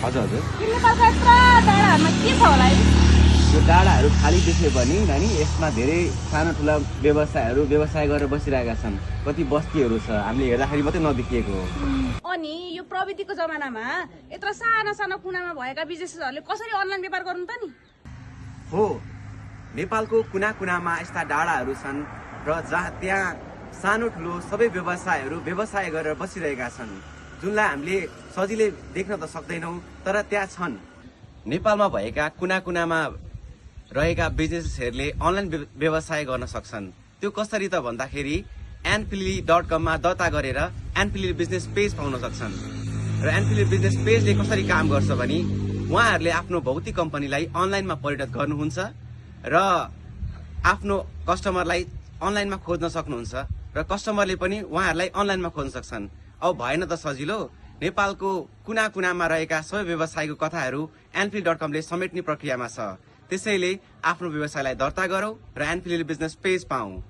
हजुर हजुर नेपालको यत्रो डाँडाहरूमा के छ होला है? यो डाँडाहरू खाली देख्यो भने नानी यसमा धेरै सानो ठुला व्यवसायहरू व्यवसाय गरेर बसिरहेका छन्। कति बस्तीहरू छ हामीले हेर्दाखेरि मात्रै नदेखिएको हो। अनि यो प्रविधिको जमानामा यत्रो साना साना कुनामा भएका बिजनेसहरूले कसरी अनलाइन व्यापार गर्नु त नि? हो, नेपालको कुना कुनामा यस्ता डाँडाहरू छन् र त्यहाँ सानो ठुलो सबै व्यवसायहरू व्यवसाय गरेर बसिरहेका छन्, जुनलाई हामीले सजिलै देख्न त सक्दैनौँ, तर त्यहाँ छन्। नेपालमा भएका कुना कुनामा रहेका बिजनेसहरूले अनलाइन व्यवसाय गर्न सक्छन्। त्यो कसरी त भन्दाखेरि npili.com मा दर्ता गरेर npili बिजनेस पेज पाउन सक्छन्। र npili बिजनेस पेजले कसरी काम गर्छ भने उहाँहरूले आफ्नो भौतिक कम्पनीलाई अनलाइनमा परिणत गर्नुहुन्छ र आफ्नो कस्टमरलाई अनलाइनमा खोज्न सक्नुहुन्छ र कस्टमरले पनि उहाँहरूलाई अनलाइनमा खोज्न सक्छन्। अब भएन त सजिलो, नेपालको कुना कुनामा रहेका सबै व्यवसायको कथाहरू npili.com ले समेट्ने प्रक्रियामा छ। त्यसैले आफ्नो व्यवसायलाई दर्ता गरौँ र npili बिजनेस पेज पाऊ।